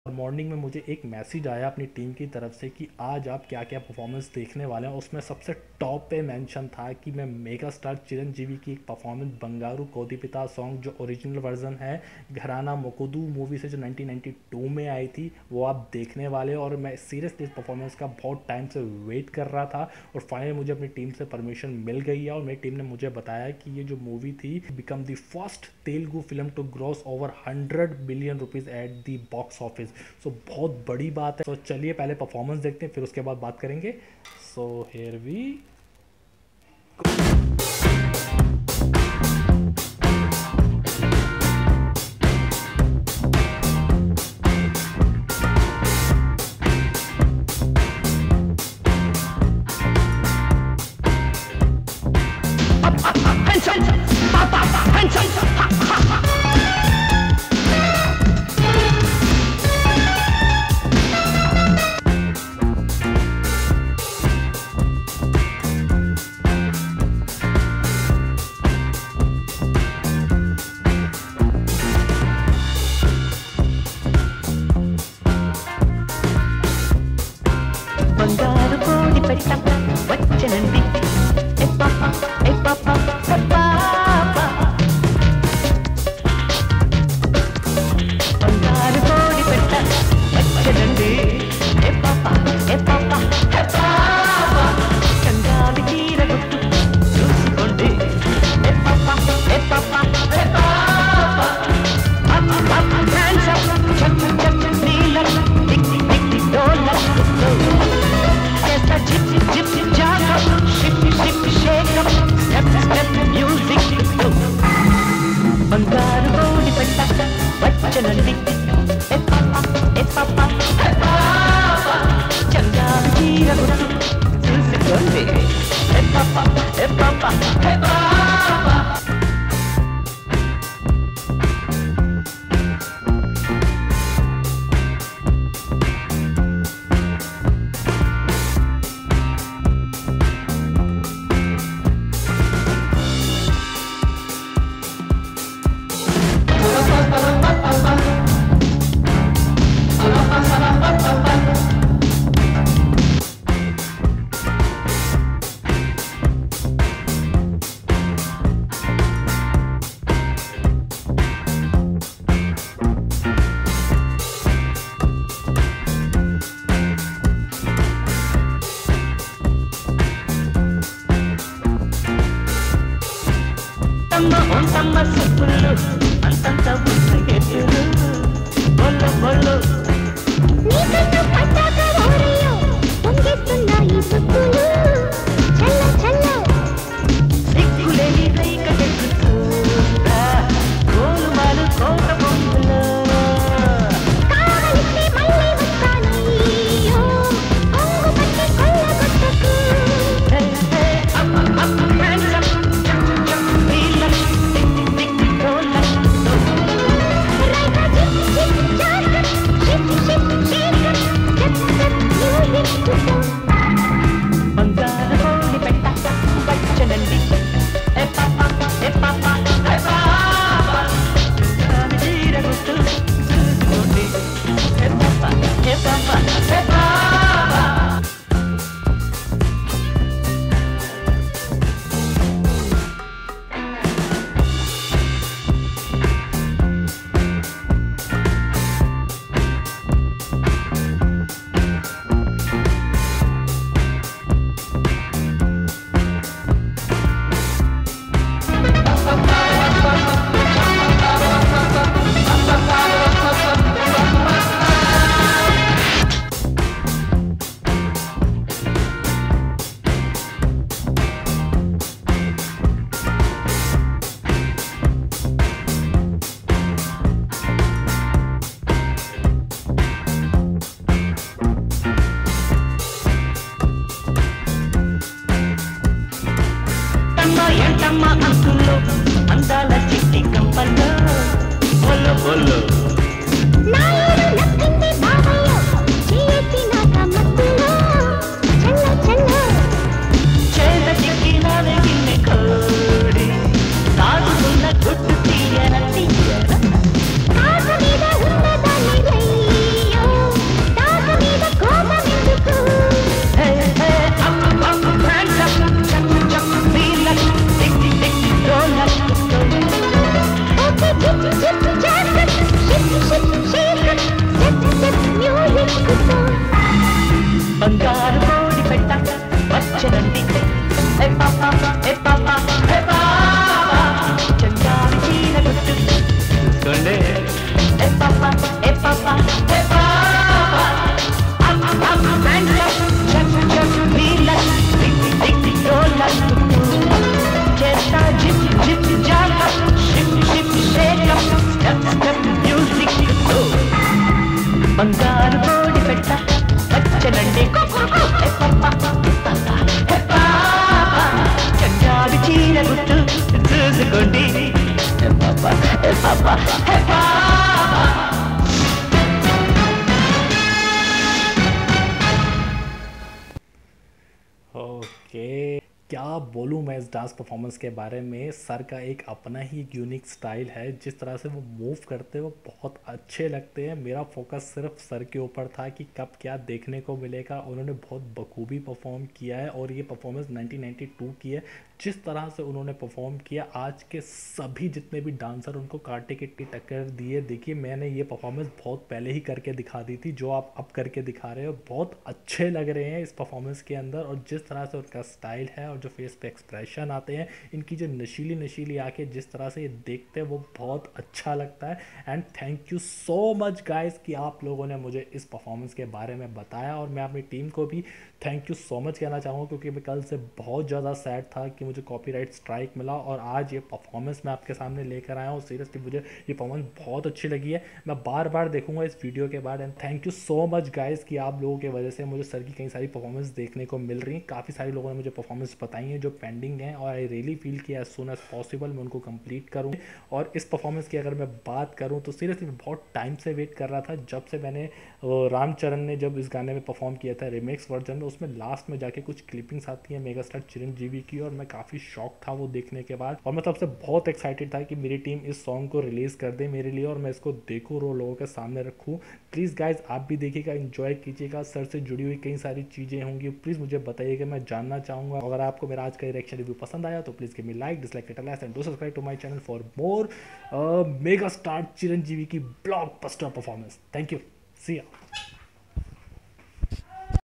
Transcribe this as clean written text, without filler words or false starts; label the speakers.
Speaker 1: और मॉर्निंग में मुझे एक मैसेज आया अपनी टीम की तरफ से कि आज आप क्या क्या परफॉर्मेंस देखने वाले हैं। उसमें सबसे टॉप पे मेंशन था कि मैं मेगा स्टार चिरंजीवी की एक परफॉर्मेंस बंगारू कोदिपिता सॉन्ग जो ओरिजिनल वर्जन है घराना मोकोदू मूवी से जो 1992 में आई थी वो आप देखने वाले हो। और मैं सीरियसली इस परफॉर्मेंस का बहुत टाइम से वेट कर रहा था और फाइनली मुझे अपनी टीम से परमिशन मिल गई है। और मेरी टीम ने मुझे बताया कि ये जो मूवी थी become the first Telugu film to gross over 100 billion rupees at the box office. So बहुत बड़ी बात है। तो चलिए पहले परफॉर्मेंस देखते हैं फिर उसके बाद बात करेंगे। सो हियर वी
Speaker 2: బంగారు కోడి పెట్ట వచ్చనండి ఏ పాపా ఏ పాపా ఏ పాపా చందారి చీర గుట్టు చూసుకోండి ఏ పాపా ఏ పాపా ఏ పాపా నీళ్ళ రోళ్ళ చేస్తా జిప్ జిప్ జాల ship ship shake step step music బంగారు కోడి పెట్ట వచ్చనండి చందాడి చీర గుట్టు చూసుకోండి
Speaker 1: ओके, क्या बोलूँ मैं इस डांस परफॉर्मेंस के बारे में। सर का एक अपना ही एक यूनिक स्टाइल है, जिस तरह से वो मूव करते हैं वो बहुत अच्छे लगते हैं। मेरा फोकस सिर्फ सर के ऊपर था कि कब क्या देखने को मिलेगा। उन्होंने बहुत बखूबी परफॉर्म किया है और ये परफॉर्मेंस 1992 की है। जिस तरह से उन्होंने परफॉर्म किया, आज के सभी जितने भी डांसर उनको कांटे की टक्कर दिए। देखिए, मैंने ये परफॉर्मेंस बहुत पहले ही करके दिखा दी थी, जो आप अब करके दिखा रहे हो। बहुत अच्छे लग रहे हैं इस परफॉर्मेंस के अंदर, और जिस तरह से उनका स्टाइल है और जो फेस पे एक्सप्रेशन आते हैं, इनकी जो नशीली नशीली आंखें जिस तरह से ये देखते हैं वो बहुत अच्छा लगता है। And thank you so much guys कि आप लोगों ने मुझे इस परफॉर्मेंस के बारे में बताया, और मैं अपनी टीम को भी थैंक यू सो मच कहना चाहूँगा, क्योंकि मैं कल से बहुत ज़्यादा सैड था कि मुझे कॉपीराइट स्ट्राइक मिला, और आज ये परफॉर्मेंस मैं आपके सामने लेकर आया हूँ। सीरियसली मुझे ये परफॉर्मेंस बहुत अच्छी लगी है, मैं बार बार देखूंगा इस वीडियो के बाद। And thank you so much guys कि आप लोगों की वजह से मुझे सर की कई सारी परफॉर्मेंस देखने को मिल रही हैं। काफ़ी सारे लोगों ने मुझे परफॉर्मेंस बताई हैं जो पेंडिंग हैं, और आई रियली फील कि एज सून एज पॉसिबल मैं उनको कंप्लीट करूँ। और इस परफॉर्मेंस की अगर मैं बात करूँ तो सीरियसली मैं बहुत टाइम से वेट कर रहा था, जब से मैंने रामचरण ने जब इस गाने में परफॉर्म किया था रिमिक्स वर्जन में, उसमें लास्ट में जाके कुछ क्लिपिंग्स आती हैं मेगा स्टार चिरंजीवी की, और मैं काफ़ी शॉक था वो देखने के बाद। और मैं तब से बहुत एक्साइटेड था कि मेरी टीम इस सॉन्ग को रिलीज़ कर दे मेरे लिए, और मैं इसको देखूँ और लोगों के सामने रखूँ। प्लीज़ गाइज आप भी देखिएगा, इन्जॉय कीजिएगा। सर से जुड़ी हुई कई सारी चीज़ें होंगी, प्लीज़ मुझे बताइएगा, मैं जानना चाहूँगा। अगर आपको मेरा आज का रिएक्शन रिव्यू पसंद आया तो please give me like, dislike it and do subscribe to my channel for more mega star Chiranjeevi की blockbuster performance. Thank you, see या।